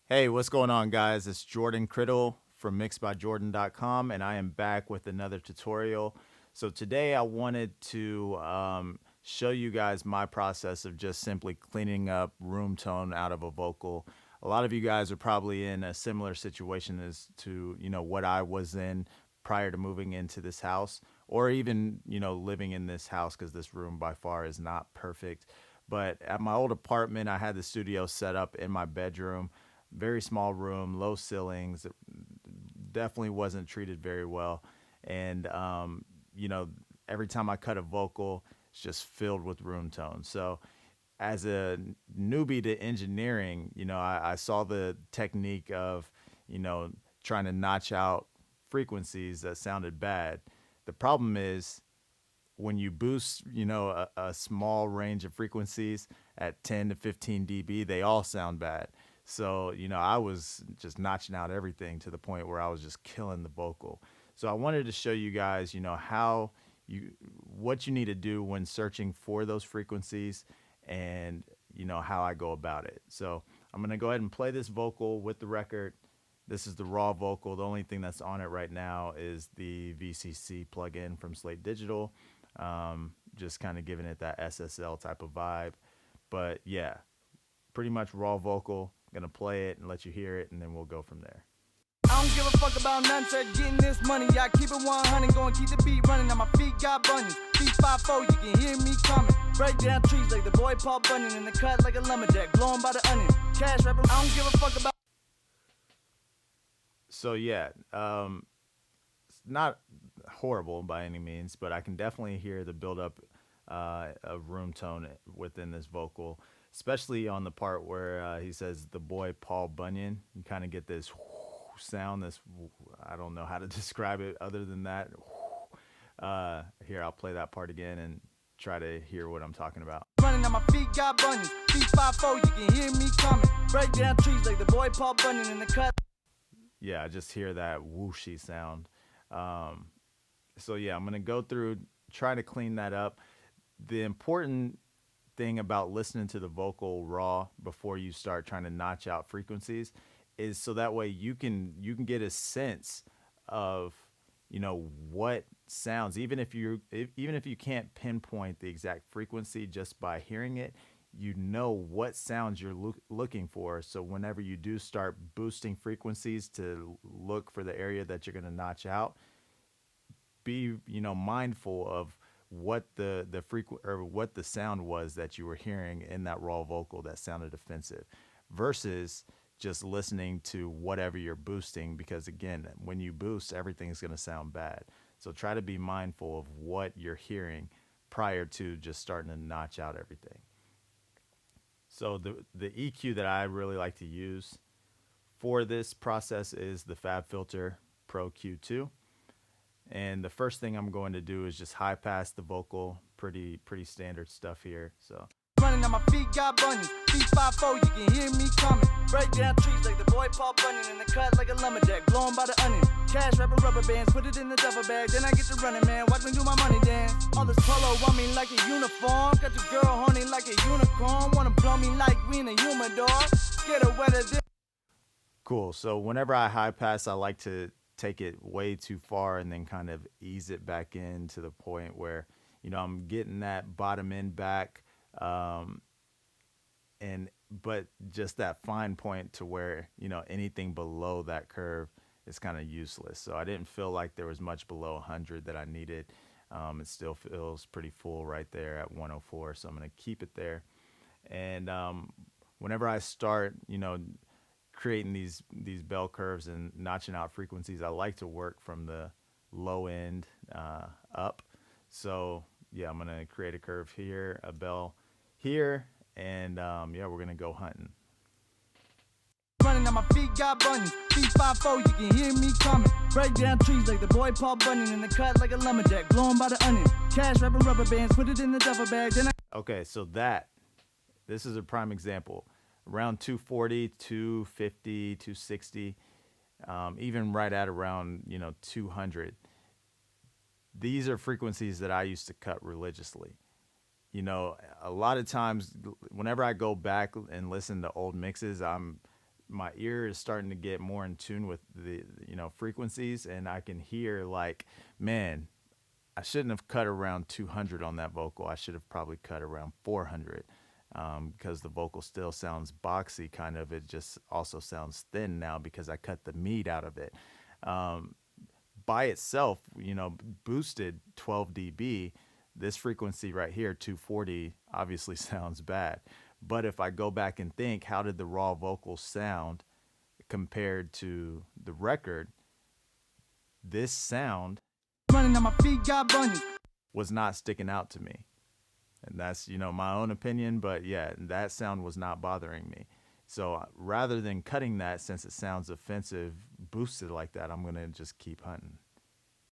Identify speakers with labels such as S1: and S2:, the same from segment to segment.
S1: Hey, what's going on, guys? It's Jordan Criddle from mixedbyjordan.com, and I am back with another tutorial. So today I wanted to show you guys my process of just simply cleaning up room tone out of a vocal. A lot of you guys are probably in a similar situation as to, what I was in prior to moving into this house, or even, living in this house, because this room by far is not perfect. But at my old apartment, I had the studio set up in my bedroom, very small room, low ceilings. It definitely wasn't treated very well. And, you know, every time I cut a vocal, it's just filled with room tone. So, as a newbie to engineering, I saw the technique of, you know, trying to notch out frequencies that sounded bad. The problem is when you boost, a small range of frequencies at 10 to 15 dB, they all sound bad. So, I was just notching out everything to the point where I was just killing the vocal. So I wanted to show you guys, how you what you need to do when searching for those frequencies and how I go about it. So I'm going to go ahead and play this vocal with the record. This is the raw vocal. The only thing that's on it right now is the VCC plugin from Slate Digital. Just kind of giving it that SSL type of vibe. But yeah, pretty much raw vocal. Gonna play it and let you hear it, and then we'll go from there.
S2: I don't give a fuck about none, said getting this money. I keep it 100, going keep the beat running. Now my feet got bunions. Feet 5'4", you can hear me coming. Break down trees like the boy Paul Bunyan. In the cut like a lumberjack, blowing by the onion. Cash rapper, I don't give a fuck about.
S1: So yeah, it's not horrible by any means, but I can definitely hear the buildup of room tone within this vocal, especially on the part where he says the boy Paul Bunyan. You kind of get this sound. This I don't know how to describe it other than that. Here, I'll play that part again and try to hear what I'm talking about.
S2: Running, now my feet got bunions. Feet 5'4", you can hear me coming. Break down trees like the boy Paul Bunyan. In the cut.
S1: Yeah, I just hear that whooshy sound. So yeah, I'm gonna go through, try to clean that up. The important thing about listening to the vocal raw before you start trying to notch out frequencies is so that way you can get a sense of what sounds, even if you can't pinpoint the exact frequency just by hearing it, what sounds you're looking for. So whenever you do start boosting frequencies to look for the area that you're going to notch out, be mindful of what the frequent or what the sound was that you were hearing in that raw vocal that sounded offensive, versus just listening to whatever you're boosting, because again, when you boost, everything's going to sound bad. So try to be mindful of what you're hearing prior to just starting to notch out everything. So the EQ that I really like to use for this process is the FabFilter Pro Q2. And the first thing I'm going to do is just high pass the vocal. Pretty standard stuff here. So
S2: Running, now my feet got bunions. Feet 5'4", you can hear me coming. Break down trees like the boy Paul Bunyan. In the cut like a lumberjack, blowing by the onion. Cash wrapping rubber bands, put it in the duffel bag. Then I get to running, man. Watch me do my money dance. All this polo want me like a uniform. Got your girl horny like a unicorn. Wanna blow me like we in a humidor. Get her wetter than.
S1: cool. So whenever I high pass, I like to take it way too far and then kind of ease it back in to the point where I'm getting that bottom end back, um, and but just that fine point to where anything below that curve is kind of useless. So I didn't feel like there was much below 100 that I needed. It still feels pretty full right there at 104, so I'm going to keep it there. And whenever I start creating these bell curves and notching out frequencies, I like to work from the low end up. So yeah, I'm gonna create a curve here, a bell here, and yeah, we're gonna go hunting.
S2: Running, now my feet got bunions. Feet 5'4", you can hear me coming. Break down trees like the boy Paul Bunyan. In the cut like a lumberjack, blowing by the onion. Cash wrapping rubber bands, put it in the duffel bag. Then I.
S1: Okay, so this is a prime example. Around 240, 250, 260, even right at around 200. These are frequencies that I used to cut religiously. A lot of times whenever I go back and listen to old mixes, I'm my ear is starting to get more in tune with the frequencies, and I can hear like, man, I shouldn't have cut around 200 on that vocal. I should have probably cut around 400, because the vocal still sounds boxy kind of. It just also sounds thin now because I cut the meat out of it. Um, by itself, boosted 12 dB, this frequency right here, 240, obviously sounds bad. But if I go back and think, how did the raw vocals sound compared to the record? This sound
S2: Running on my feet, got bunnies.
S1: was not sticking out to me. And that's, my own opinion, but yeah, that sound was not bothering me. So rather than cutting that, since it sounds offensive, boosted like that, I'm going to just keep hunting.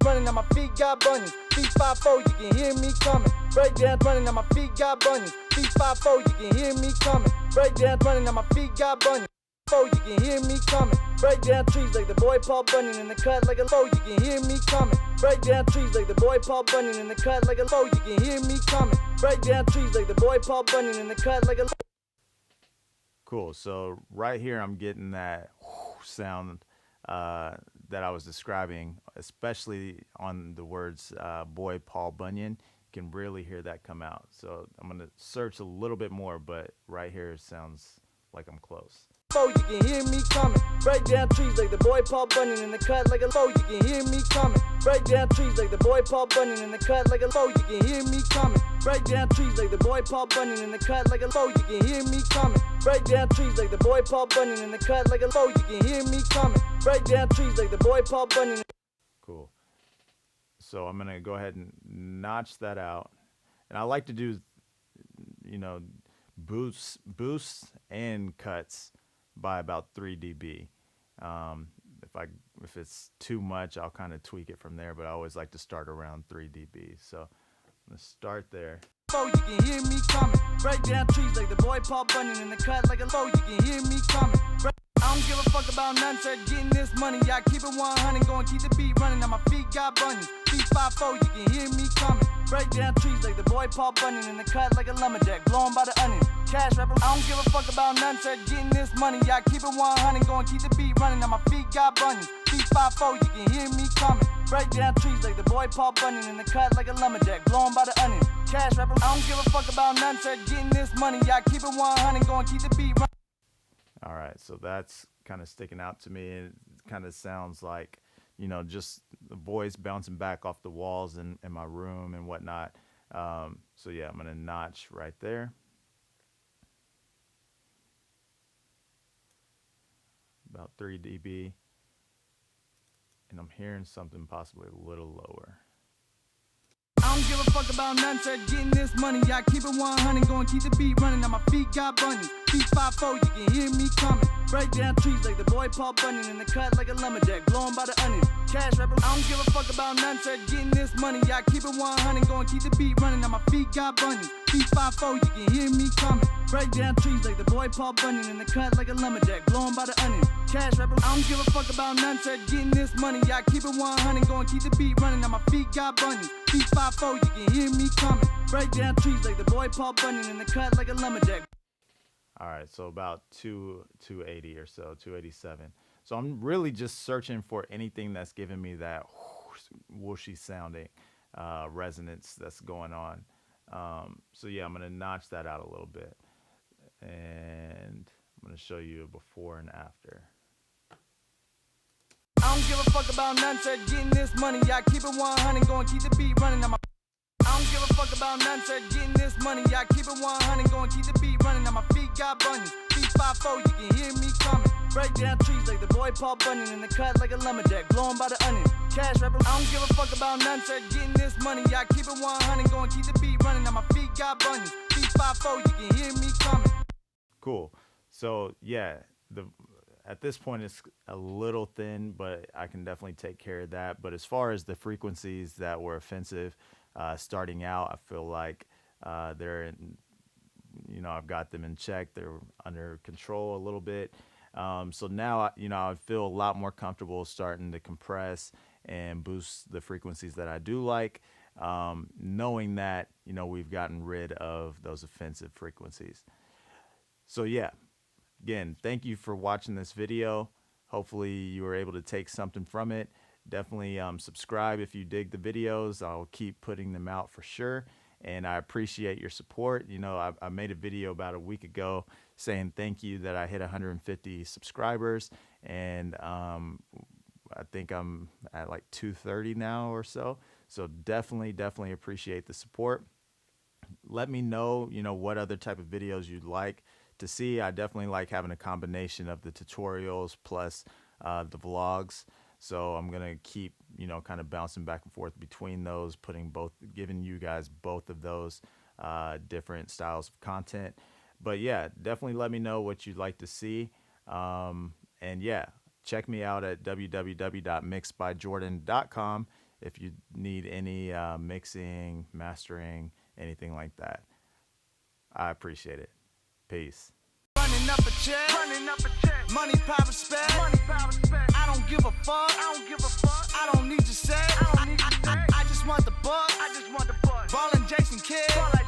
S2: Running on my feet, got bunnies. Feet 5-4, you can hear me coming. Break down, running on my feet, got bunnies. Feet 5-4, you can hear me coming. Break down, running on my feet, got bunnies. You can hear me coming. Break down trees like the boy Paul Bunyan in the cut like a low. You can hear me coming. Break down trees like the boy Paul Bunyan in the cut like a low. You can hear me coming. Break down trees like the boy Paul Bunyan in the cut like a low.
S1: Cool. So right here, I'm getting that sound that I was describing, especially on the words boy Paul Bunyan. You can really hear that come out. So I'm going to search a little bit more, but right here it sounds like I'm close.
S2: You can hear me coming. Break down trees like the boy Paul Bunyan in the cut like a low. You can hear me coming. Break down trees like the boy Paul Bunyan in the cut like a low. You can hear me coming. Break down trees like the boy Paul Bunyan in the cut like a low. You can hear me coming. Break down trees like the boy Paul Bunyan in the cut like a low. You can hear me coming. Break down trees like the boy Paul Bunyan.
S1: Cool. So I'm gonna go ahead and notch that out, and I like to do, boosts and cuts by about 3 dB. If it's too much, I'll kind of tweak it from there, but I always like to start around 3 dB. So I'm gonna start there.
S2: You can hear me coming. Break down trees like the boy Paul Bunyan in the cut like a low. You can hear me coming. I don't give a fuck about none, said getting this money. I keep it 100, going keep the beat running. On my feet got bunnies. Feet 5-4, you can hear me coming. Break down trees like the boy Paul Bunyan in the cut like a lumberjack, blowing by the onion. Cash rapper, I don't give a fuck about none, said getting this money. I keep it 100, going keep the beat running. On my feet got bunnies. Feet 5-4, you can hear me coming. Break down trees like the boy Paul Bunyan in the cut like a lumberjack, blowing by the onion. Cash rapper, I don't give a fuck about none, said getting this money. I keep it 100, going keep the beat running.
S1: All right, so that's kind of sticking out to me. It kind of sounds like, just the voice bouncing back off the walls in my room and whatnot. So yeah, I'm gonna notch right there. About 3 dB. And I'm hearing something possibly a little lower.
S2: I don't give a fuck about none, said getting this money. I keep it 100, going keep the beat running. On my feet got bunnies. Feet 5-4, you can hear me coming. Break down trees like the boy Paul Bunyan in the cut like a lumberjack, blowing by the onion. Cash rapper, I don't give a fuck about none, said getting this money. I keep it 100, going keep the beat running. On my feet got bunnies. Feet 5-4, you can hear me coming. Break down trees like the boy Paul Bunyan in the cut like a lumberjack, blowing by the onion. Cash rapper, I don't give a fuck about none, said getting this money. I keep it 100, going keep the beat running. On my feet got bunnies. Feet 5-4, you can hear me coming. Break down trees like the boy Paul Bunyan in the cut like a lumberjack.
S1: All right, so about 280 or so, 287. So I'm really just searching for anything that's giving me that whooshy sounding resonance that's going on. So yeah, I'm gonna notch that out a little bit, and I'm gonna show you a before and after.
S2: I don't give a fuck about none, said getting this money. I keep it 100, going keep the beat running. On my I don't give a fuck about none, said getting this money. I keep it 100, going keep the beat running. On my feet got bunnies. Feet 5-4, you can hear me coming. Break down trees like the boy Paul Bunyan in the cut like a lumberjack, blowing by the onion. Cash rapper, I don't give a fuck about none, said getting this money. I keep it 100, going keep the beat running. On my feet got bunnies. Feet 5-4, you can hear me coming.
S1: Cool. So yeah, at this point it's a little thin, but I can definitely take care of that. But as far as the frequencies that were offensive starting out, I feel like they're in, I've got them in check. They're under control a little bit. So now, I feel a lot more comfortable starting to compress and boost the frequencies that I do like, knowing that, we've gotten rid of those offensive frequencies. So yeah, again, thank you for watching this video. Hopefully you were able to take something from it. Definitely subscribe if you dig the videos. I'll keep putting them out for sure. And I appreciate your support. You know, I made a video about a week ago saying thank you that I hit 150 subscribers. And I think I'm at like 230 now or so. So definitely appreciate the support. Let me know, you know, what other type of videos you'd like to see. I definitely like having a combination of the tutorials plus the vlogs. So I'm going to keep, you know, kind of bouncing back and forth between those, giving you guys both of those different styles of content. But yeah, definitely let me know what you'd like to see. And yeah, check me out at www.mixedbyjordan.com if you need any mixing, mastering, anything like that. I appreciate it. Peace.
S2: Running up a check, money, power, respect. I don't give a fuck. I don't need your sex.